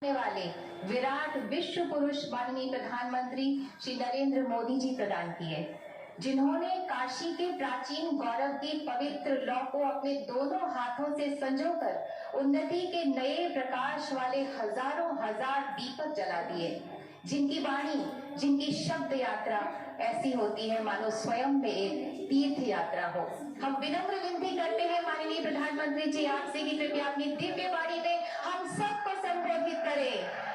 वाले विराट विश्व पुरुष माननीय प्रधानमंत्री श्री नरेंद्र मोदी जी प्रदान किए, जिन्होंने काशी के प्राचीन गौरव की पवित्र लौ को अपने दोनों हाथों से संजोकर उन्नति के नए प्रकाश वाले हजारों हजार दीपक जला दिए, जिनकी वाणी, जिनकी शब्द यात्रा ऐसी होती है मानो स्वयं में एक तीर्थ यात्रा हो। हम विनम्र विनती करते हैं माननीय प्रधानमंत्री जी आपसे कि कृपया अपनी दिव्य वाणी में हम सबको संबोधित करें।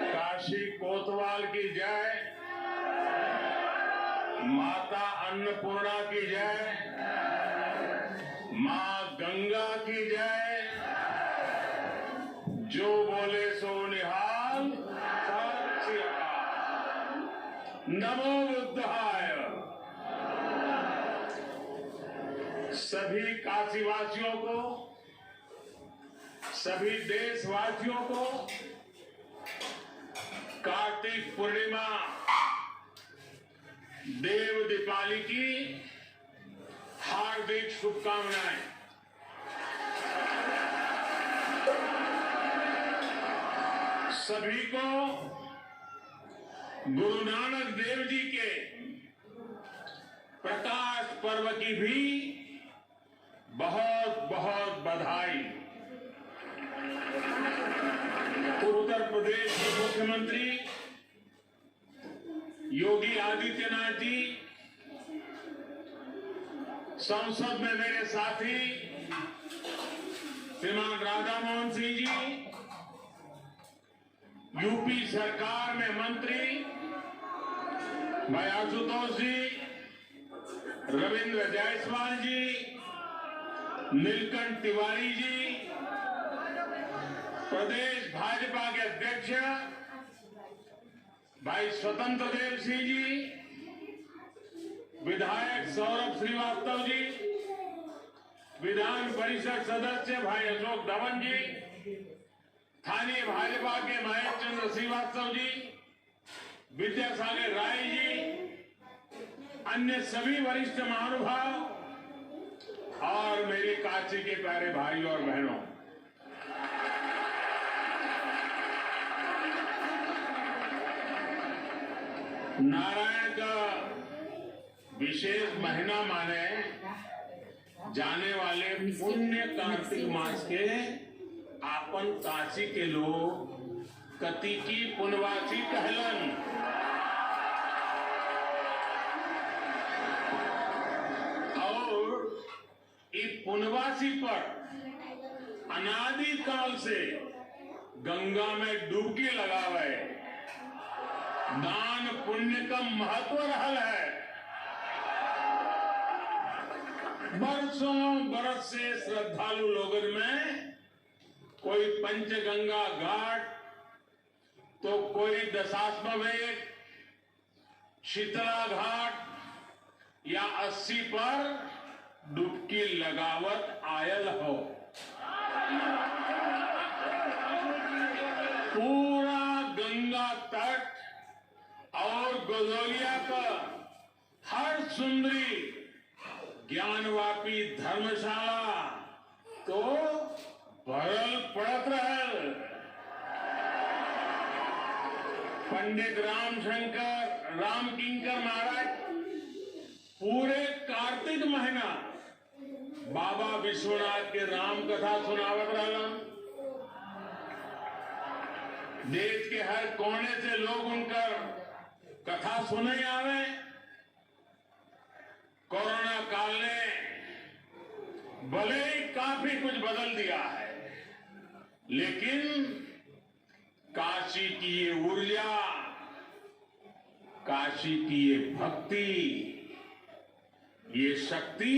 काशी कोतवाल की जय, माता अन्नपूर्णा की जय, मां गंगा की जय। जो बोले सो निहाल, सत श्री अकाल। नमो बुद्धाय। सभी काशीवासियों को, सभी देशवासियों को कार्तिक पूर्णिमा देव दीपावली की हार्दिक शुभकामनाएं। सभी को गुरु नानक देव जी के प्रकाश पर्व की भी बहुत बहुत बधाई। उत्तर प्रदेश के मुख्यमंत्री योगी आदित्यनाथ जी, संसद में मेरे साथी श्रीमान राधा मोहन सिंह जी, यूपी सरकार में मंत्री भाई आशुतोष जी, रविंद्र जायसवाल जी, नीलकंठ तिवारी जी, प्रदेश भाजपा के अध्यक्ष भाई स्वतंत्र देव सिंह जी, विधायक सौरभ श्रीवास्तव जी, विधान परिषद सदस्य भाई अशोक धवन जी, स्थानीय भाजपा के महेश चंद्र श्रीवास्तव जी, विद्यासागर राय जी, अन्य सभी वरिष्ठ महानुभाव और मेरे काशी के प्यारे भाई और बहनों, नारायण का विशेष महीना माने जाने वाले पुण्य कार्तिक मास के आपन काशी के लोग कतिकी पुनवासी कहलन। और इस पुनवासी पर अनादि काल से गंगा में डुबकी लगावे दान पुण्य का महत्व रहल है। बरसों बरस से श्रद्धालु लोगन में कोई पंचगंगा घाट, तो कोई दशाश्वमेध, शीतला घाट या 80 पर डुबकी लगावत आयल हो। पूरा गंगा तट और गोदौलिया का हर सुंदरी ज्ञानवापी धर्मशाला तो भरल पड़त रहल। पंडित राम किंकर महाराज पूरे कार्तिक महीना बाबा विश्वनाथ के राम कथा सुनावत रहलन। देश के हर कोने से लोग उनकर कथा सुने आवे। कोरोना काल ने भले ही काफी कुछ बदल दिया है, लेकिन काशी की ये ऊर्जा, काशी की ये भक्ति, ये शक्ति,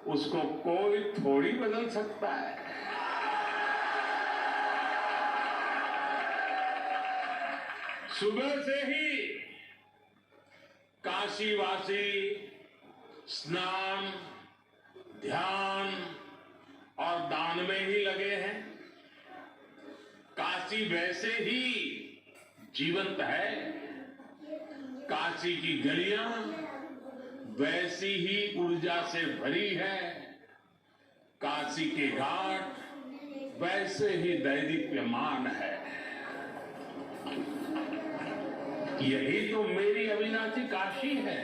उसको कोई थोड़ी बदल सकता है। सुबह से ही काशीवासी स्नान, ध्यान और दान में ही लगे हैं। काशी वैसे ही जीवंत है, काशी की गलियां वैसी ही ऊर्जा से भरी है, काशी के घाट वैसे ही दैदीप्यमान है। यही तो मेरी अविनाशी काशी है।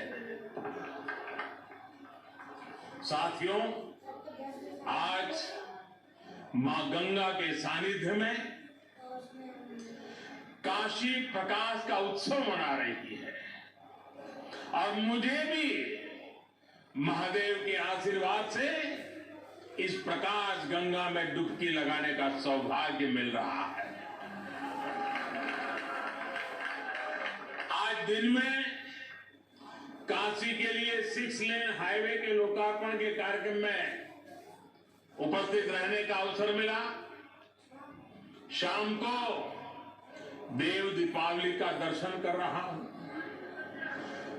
साथियों, आज मां गंगा के सानिध्य में काशी प्रकाश का उत्सव मना रही है और मुझे भी महादेव के आशीर्वाद से इस प्रकाश गंगा में डुबकी लगाने का सौभाग्य मिल रहा है। आज दिन में काशी के लिए 6 लेन हाईवे के लोकार्पण के कार्यक्रम में उपस्थित रहने का अवसर मिला। शाम को देव दीपावली का दर्शन कर रहा हूं।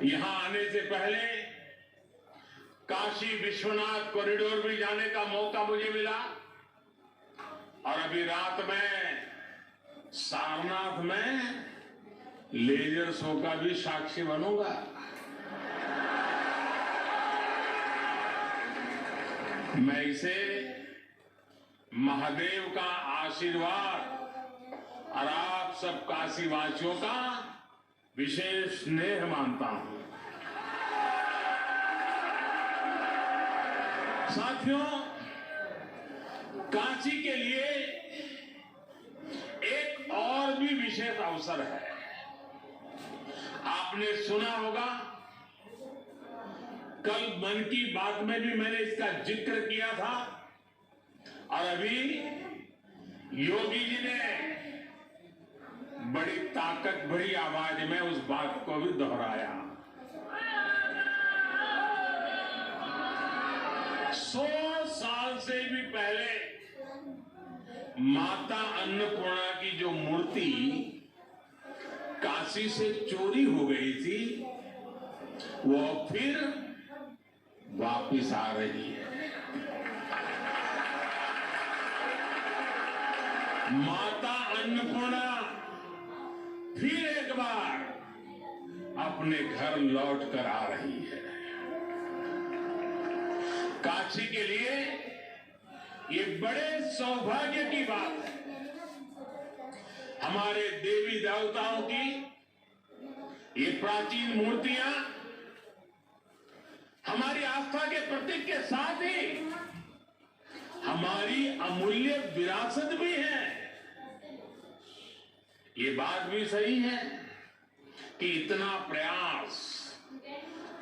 यहां आने से पहले काशी विश्वनाथ कॉरिडोर भी जाने का मौका मुझे मिला और अभी रात में सारनाथ में लेजर शो का भी साक्षी बनूंगा। मैं इसे महादेव का आशीर्वाद और आप सब काशीवासियों का विशेष स्नेह मानता हूं। साथियों, काशी के लिए एक और भी विशेष अवसर है। आपने सुना होगा, कल मन की बात में भी मैंने इसका जिक्र किया था और अभी योगी जी ने बड़ी ताकत भरी आवाज में उस बात को भी दोहराया। 100 साल से भी पहले माता अन्नपूर्णा की जो मूर्ति काशी से चोरी हो गई थी, वो फिर वापिस आ रही है। माता अन्नपूर्णा फिर एक बार अपने घर लौट कर आ रही है। काशी के लिए ये बड़े सौभाग्य की बात है। हमारे देवी देवताओं की ये प्राचीन मूर्तियां हमारी आस्था के प्रतीक के साथ ही हमारी अमूल्य विरासत भी है। ये बात भी सही है कि इतना प्रयास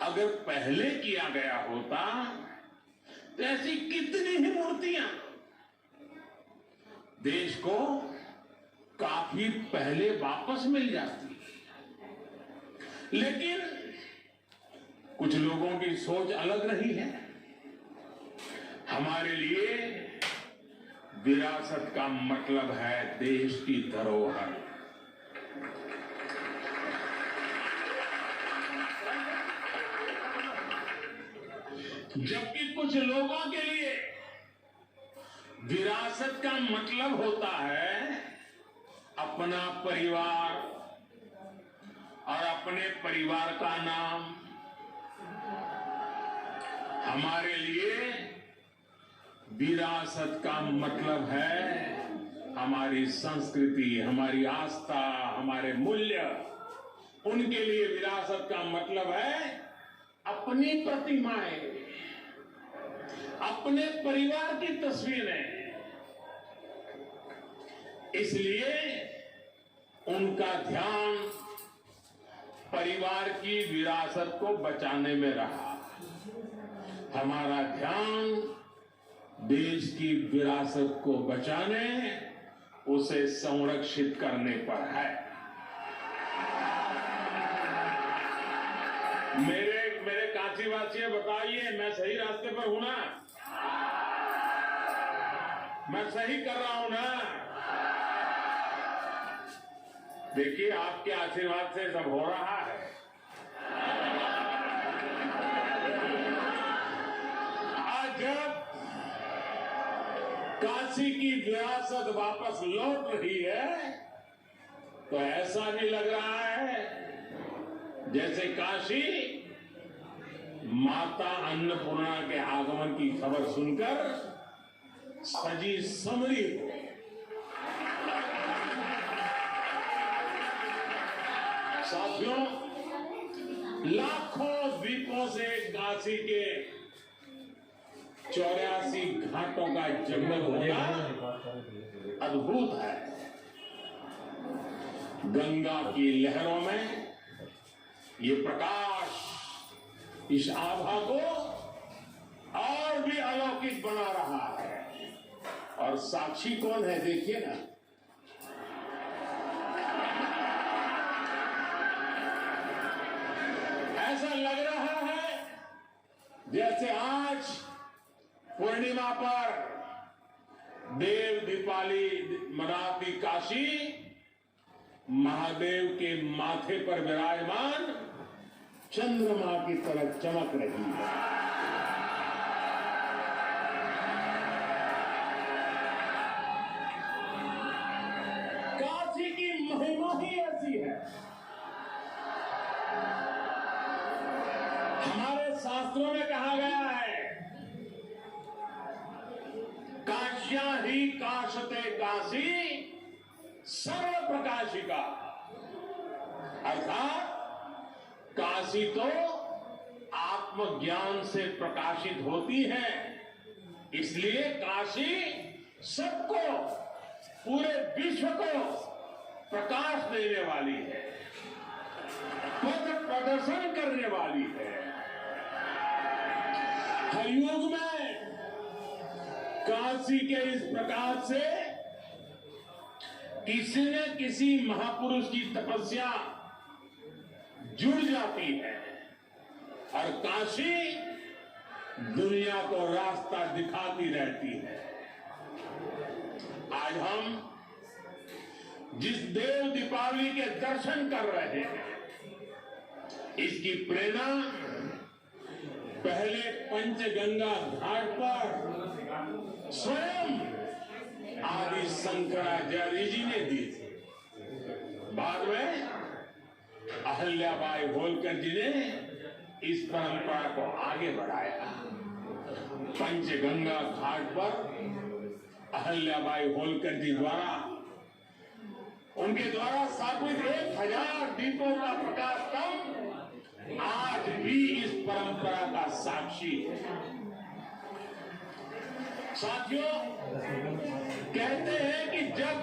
अगर पहले किया गया होता तो ऐसी कितनी ही मूर्तियां देश को काफी पहले वापस मिल जाती। लेकिन कुछ लोगों की सोच अलग रही है। हमारे लिए विरासत का मतलब है देश की धरोहर। जबकि कुछ लोगों के लिए विरासत का मतलब होता है अपना परिवार और अपने परिवार का नाम। हमारे लिए विरासत का मतलब है हमारी संस्कृति, हमारी आस्था, हमारे मूल्य। उनके लिए विरासत का मतलब है अपनी प्रतिमाएं, अपने परिवार की तस्वीरें। इसलिए उनका ध्यान परिवार की विरासत को बचाने में रहा। हमारा ध्यान देश की विरासत को बचाने, उसे संरक्षित करने पर है। मेरे काशीवासी बताइए, मैं सही रास्ते पर हूं ना? मैं सही कर रहा हूं ना? देखिए, आपके आशीर्वाद से सब हो रहा है। आज जब काशी की विरासत वापस लौट रही है, तो ऐसा नहीं लग रहा है जैसे काशी माता अन्नपूर्णा के आगमन की खबर सुनकर सजी समरी हो। साथियों, लाखों द्वीपों से काशी के 84 घाटों का जंगल होना अद्भुत है। गंगा की लहरों में ये प्रकाश इस आभा को और भी अलौकिक बना रहा है। और साक्षी कौन है, देखिए ना। ऐसा लग रहा है जैसे आज पूर्णिमा पर देव दीपावली मनाती काशी महादेव के माथे पर विराजमान चंद्रमा की तरह चमक रही है। काशी की महिमा ही ऐसी है। हमारे शास्त्रों में कहा गया है, काश्या ही काशते काशी सर्व प्रकाशिका। अर्थात काशी तो आत्मज्ञान से प्रकाशित होती है, इसलिए काशी सबको, पूरे विश्व को प्रकाश देने वाली है, पथ प्रदर्शन करने वाली है। हर युग में काशी के इस प्रकाश से किसी न किसी महापुरुष की तपस्या जुड़ जाती है और काशी दुनिया को रास्ता दिखाती रहती है। आज हम जिस देव दीपावली के दर्शन कर रहे हैं, इसकी प्रेरणा पहले पंचगंगा घाट पर स्वयं आदि शंकराचार्य जी ने दी थी। बाद में अहल्याबाई होलकर जी ने इस परंपरा को आगे बढ़ाया। पंचगंगा घाट पर अहल्याबाई होलकर जी द्वारा, उनके द्वारा स्थापित 1000 दीपों का प्रकाश आज भी इस परंपरा का साक्षी है। साथियों, कहते हैं कि जब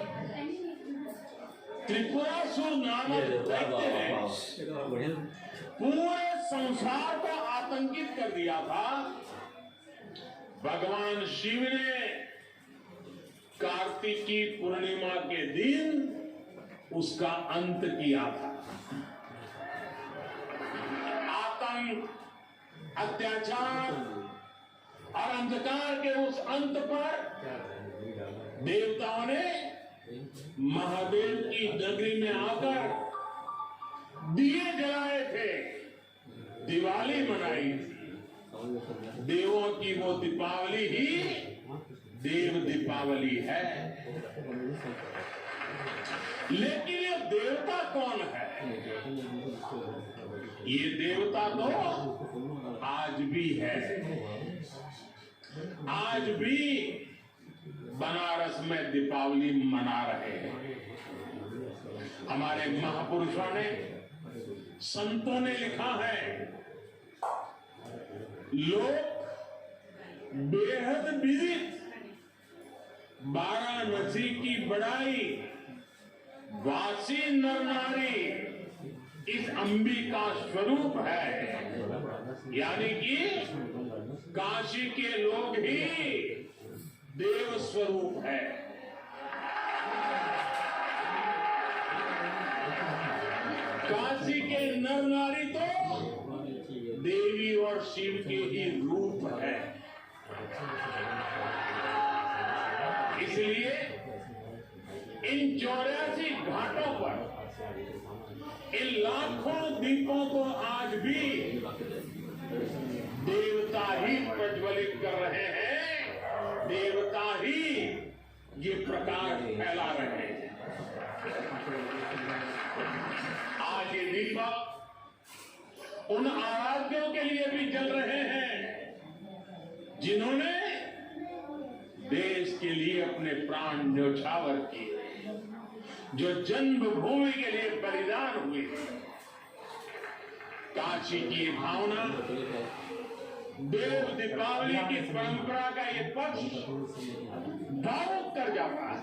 त्रिपुरासुर नामक दैत्य ने पूरे संसार को आतंकित कर दिया था, भगवान शिव ने कार्तिकी पूर्णिमा के दिन उसका अंत किया था। आतंक, अत्याचार और अंधकार के उस अंत पर देवताओं ने महादेव की नगरी में आकर दिए जलाए थे, दिवाली मनाई थी। देवों की वो दीपावली ही देव दीपावली है। लेकिन ये देवता कौन है? ये देवता तो आज भी है। आज भी बनारस में दीपावली मना रहे हैं। हमारे महापुरुषों ने, संतों ने लिखा है, लोग बेहद विदित वाराणसी की बड़ाई, वासी नर नारी इस अंबिका स्वरूप है। यानी कि काशी के लोग ही देव स्वरूप है। काशी के नर नारी तो देवी और शिव के ही रूप है। इसलिए इन 84 घाटों पर इन लाखों दीपों को आज भी देवता ही प्रज्वलित कर रहे हैं, देवता ही ये प्रकाश फैला रहे हैं। आज ये दीपक उन आराध्यों के लिए भी जल रहे हैं जिन्होंने देश के लिए अपने प्राण न्योछावर किए, जो जन्मभूमि के लिए बलिदान हुए। काशी की भावना, देव दीपावली की परंपरा का ये पक्ष भावुक कर जाता है।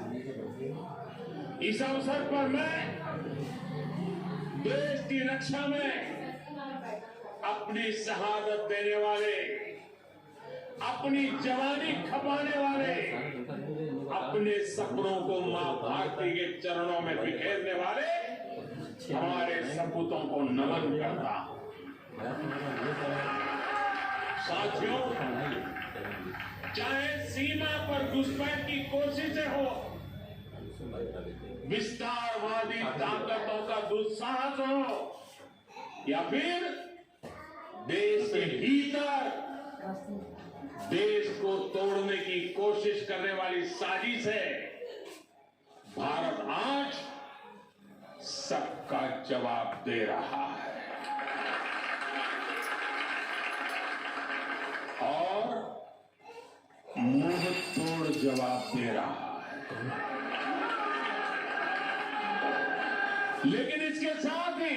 इस अवसर पर मैं देश की रक्षा में अपनी शहादत देने वाले, अपनी जवानी खपाने वाले, अपने सपनों को मां भारती के चरणों में बिखेरने वाले हमारे सपूतों को नमन करता हूं। साथियों, चाहे सीमा पर घुसपैठ की कोशिशें हो, विस्तारवादी ताकतों का दुस्साहस हो, या फिर देश के भीतर देश को तोड़ने की कोशिश करने वाली साजिश है, भारत आज सबका जवाब दे रहा है और मुंह तोड़ जवाब दे रहा है। लेकिन इसके साथ ही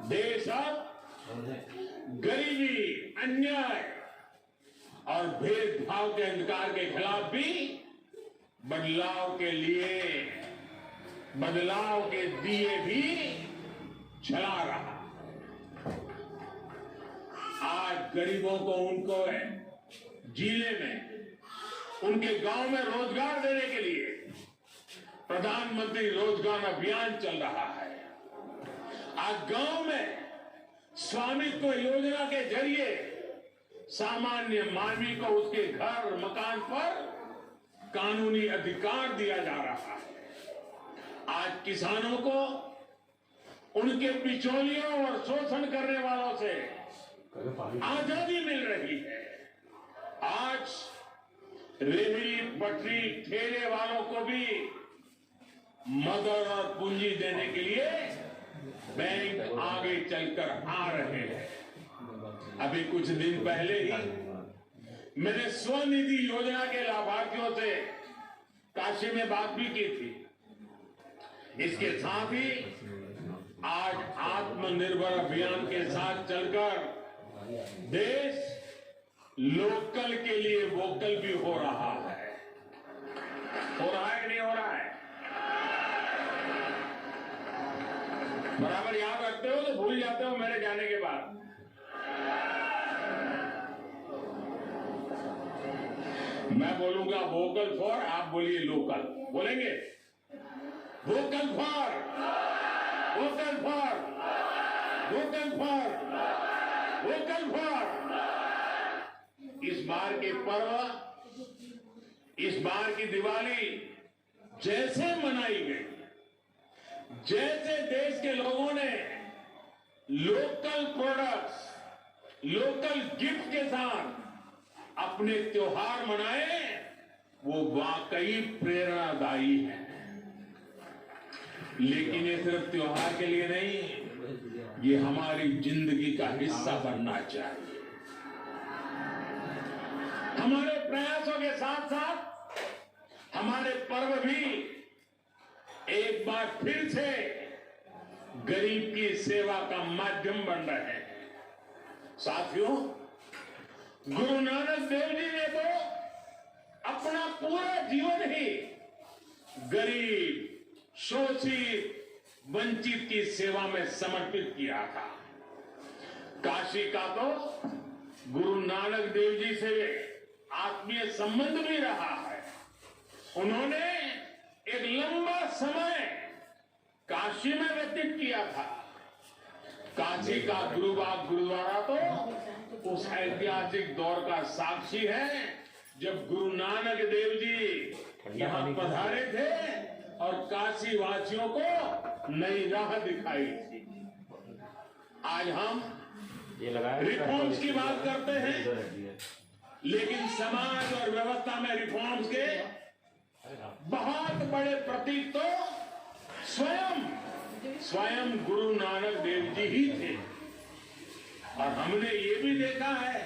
देश अब गरीबी, अन्याय और भेदभाव के अंधकार के खिलाफ भी बदलाव के लिए बदलाव के दिए भी जला रहा। आज गरीबों को उनको जिले में, उनके गांव में रोजगार देने के लिए प्रधानमंत्री रोजगार अभियान चल रहा है। आज गांव में स्वामित्व योजना के जरिए सामान्य मानवी को उसके घर मकान पर कानूनी अधिकार दिया जा रहा है। आज किसानों को उनके बिचौलियों और शोषण करने वालों से आजादी मिल रही है। आज रेहड़ी पटरी ठेले वालों को भी मदद और पूंजी देने के लिए बैंक आगे चलकर आ रहे हैं। अभी कुछ दिन पहले ही मैंने स्वनिधि योजना के लाभार्थियों से काशी में बात भी की थी। इसके साथ ही आज आत्मनिर्भर अभियान के साथ चलकर देश लोकल के लिए वोकल भी हो रहा है। हो रहा है कि नहीं हो रहा है? बराबर याद रखते हो तो भूल जाते हो मेरे जाने के बाद। मैं बोलूंगा वोकल फॉर, आप बोलिए लोकल। बोलेंगे vocal for, vocal for, vocal for, vocal for. इस बार के पर्व, इस बार की दिवाली जैसे मनाई गई, जैसे देश के लोगों ने लोकल प्रोडक्ट्स, लोकल गिफ्ट के साथ अपने त्योहार मनाए, वो वाकई प्रेरणादायी है। लेकिन ये सिर्फ त्योहार के लिए नहीं, ये हमारी जिंदगी का हिस्सा बनना चाहिए। हमारे प्रयासों के साथ साथ हमारे पर्व भी एक बार फिर से गरीब की सेवा का माध्यम बन रहे हैं। साथियों, गुरु नानक देव जी ने तो अपना पूरा जीवन ही गरीब, शोषित, वंचित की सेवा में समर्पित किया था। काशी का तो गुरु नानक देव जी से आत्मीय संबंध भी रहा है। उन्होंने एक लंबा समय काशी में व्यतीत किया था। काशी का गुरुबाग गुरुद्वारा तो उस ऐतिहासिक दौर का साक्षी है जब गुरु नानक देव जी यहाँ पधारे थे और काशी वासियों को नई राह दिखाई थी। आज हम रिफॉर्म्स की बात करते हैं, लेकिन समाज और व्यवस्था में रिफॉर्म्स के बहुत बड़े प्रतीक तो स्वयं गुरु नानक देव जी ही थे। और हमने ये भी देखा है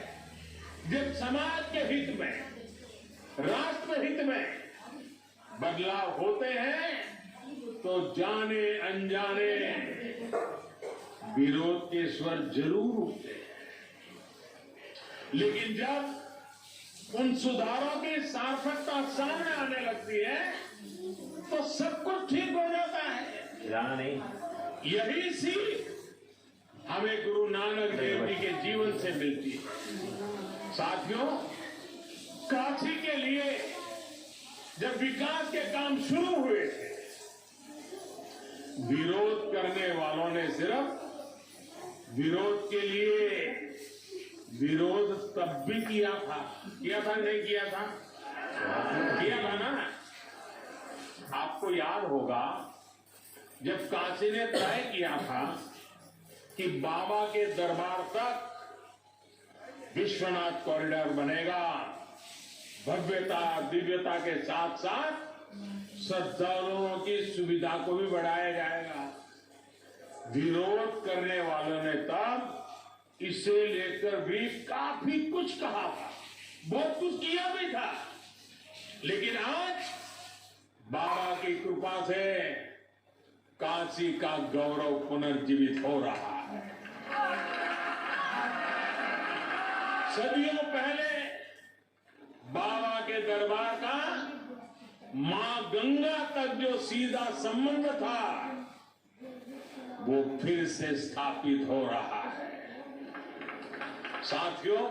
जब समाज के हित में, राष्ट्र हित में बदलाव होते हैं तो जाने अनजाने विरोध के स्वर जरूर उठते हैं, लेकिन जब उन सुधारों की सार्थकता सामने आने लगती है तो सब कुछ ठीक हो जाता है। नहीं, यही सीख हमें गुरु नानक देव जी के जीवन से मिलती है। साथियों, काशी के लिए जब विकास के काम शुरू हुए थे, विरोध करने वालों ने सिर्फ विरोध के लिए विरोध तब भी किया था नहीं किया था? किया था ना। आपको याद होगा जब काशी ने तय किया था कि बाबा के दरबार तक विश्वनाथ कॉरिडोर बनेगा, भव्यता दिव्यता के साथ साथ श्रद्धालुओं की सुविधा को भी बढ़ाया जाएगा। विरोध करने वालों ने तब इसे लेकर भी काफी कुछ कहा था, बहुत कुछ किया भी था, लेकिन आज बाबा की कृपा से काशी का गौरव पुनर्जीवित हो रहा है। सदियों पहले बाबा के दरबार का मां गंगा तक जो सीधा संबंध था वो फिर से स्थापित हो रहा है। साथियों,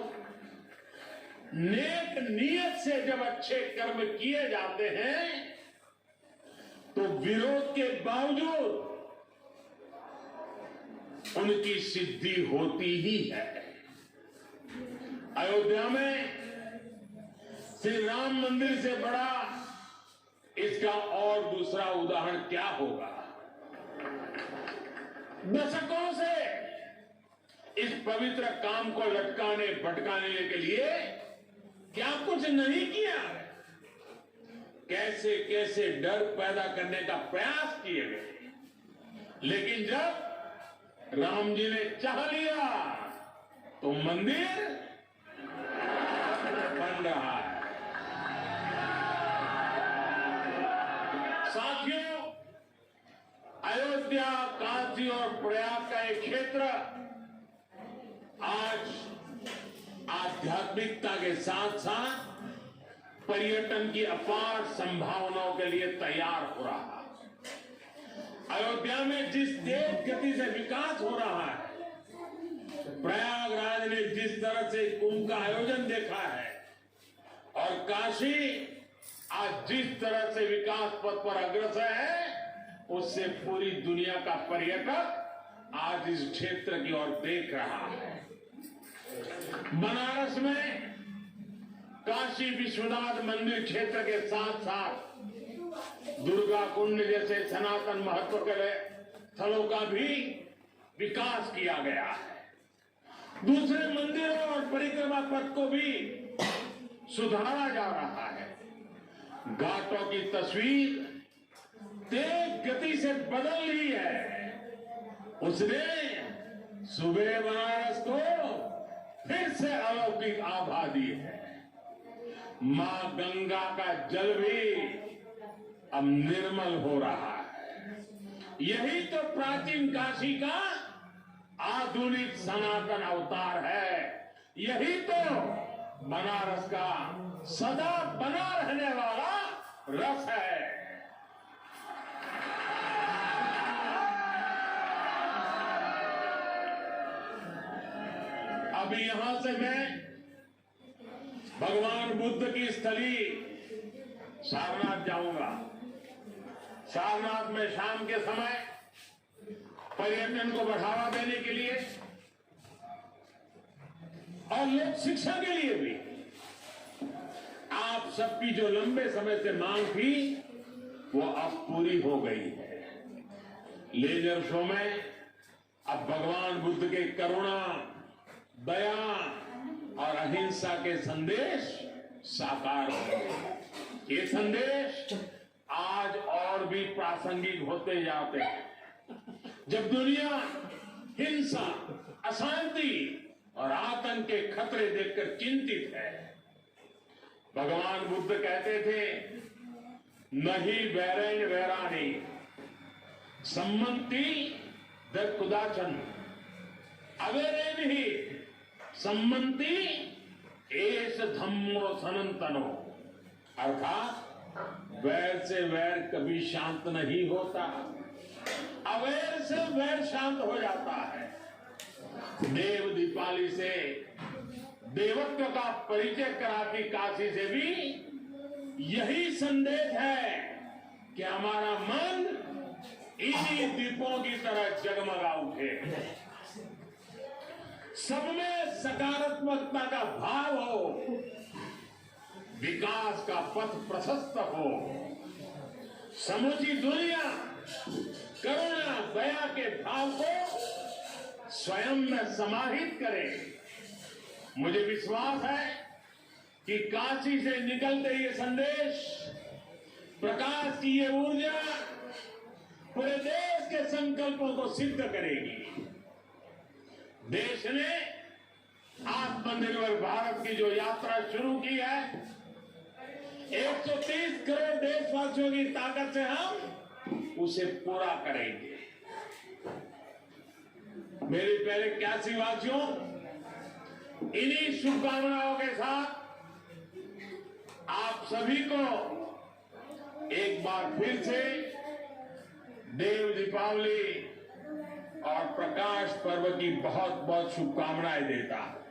नेक नियत से जब अच्छे कर्म किए जाते हैं तो विरोध के बावजूद उनकी सिद्धि होती ही है। अयोध्या में श्री राम मंदिर से बड़ा इसका और दूसरा उदाहरण क्या होगा? दशकों से इस पवित्र काम को लटकाने भटकाने के लिए क्या कुछ नहीं किया? कैसे कैसे डर पैदा करने का प्रयास किए गए, लेकिन जब राम जी ने चाह लिया तो मंदिर बन रहा है। साथियों, अयोध्या, काशी और प्रयाग का एक क्षेत्र आज आध्यात्मिकता के साथ साथ पर्यटन की अपार संभावनाओं के लिए तैयार हो रहा है। अयोध्या में जिस तेज गति से विकास हो रहा है, प्रयागराज ने जिस तरह से कुंभ का आयोजन देखा है, और काशी आज जिस तरह से विकास पथ पर अग्रसर है, उससे पूरी दुनिया का पर्यटक आज इस क्षेत्र की ओर देख रहा है। बनारस में काशी विश्वनाथ मंदिर क्षेत्र के साथ साथ दुर्गा कुंड जैसे सनातन महत्व के स्थलों का भी विकास किया गया है। दूसरे मंदिरों और परिक्रमा पथ को भी सुधारा जा रहा है। घाटों की तस्वीर तेज गति से बदल रही है। उसने सुबह बनारस को फिर से अलौकिक आभा दी है। मां गंगा का जल भी अब निर्मल हो रहा है। यही तो प्राचीन काशी का आधुनिक सनातन अवतार है। यही तो बनारस का सदा बना रहने वाला रस है। अब अभी यहां से मैं भगवान बुद्ध की स्थली सारनाथ जाऊंगा। सारनाथ में शाम के समय पर्यटन को बढ़ावा देने के लिए और लोक शिक्षा के लिए भी आप सबकी जो लंबे समय से मांग थी वो अब पूरी हो गई है। लेजर शो में अब भगवान बुद्ध के करुणा, दया और अहिंसा के संदेश साकार हो गए। ये संदेश आज और भी प्रासंगिक होते जाते हैं। जब दुनिया हिंसा, अशांति और आतंक के खतरे देखकर चिंतित है, भगवान बुद्ध कहते थे, नहीं वैरेण वैराणी सम्मति दकुदाचन अवेरेण ही सम्मति एष धम्मो सनातनो। अर्थात वैर से वैर कभी शांत नहीं होता, अवैर से वैर शांत हो जाता है। देव दीपावली से देवत्व का परिचय कराती काशी से भी यही संदेश है कि हमारा मन इन्हीं दीपों की तरह जगमगा उठे, सब में सकारात्मकता का भाव हो, विकास का पथ प्रशस्त हो, समूची दुनिया करुणा दया के भाव को स्वयं में समाहित करे। मुझे विश्वास है कि काशी से निकलते ये संदेश, प्रकाश की ये ऊर्जा पूरे देश के संकल्पों को सिद्ध करेगी। देश ने आत्मनिर्भर भारत की जो यात्रा शुरू की है, 130 करोड़ देशवासियों की ताकत से हम उसे पूरा करेंगे। मेरे प्यारे काशी वासियों, इन्हीं शुभकामनाओं के साथ आप सभी को एक बार फिर से देव दीपावली और प्रकाश पर्व की बहुत बहुत शुभकामनाएं देता हूं।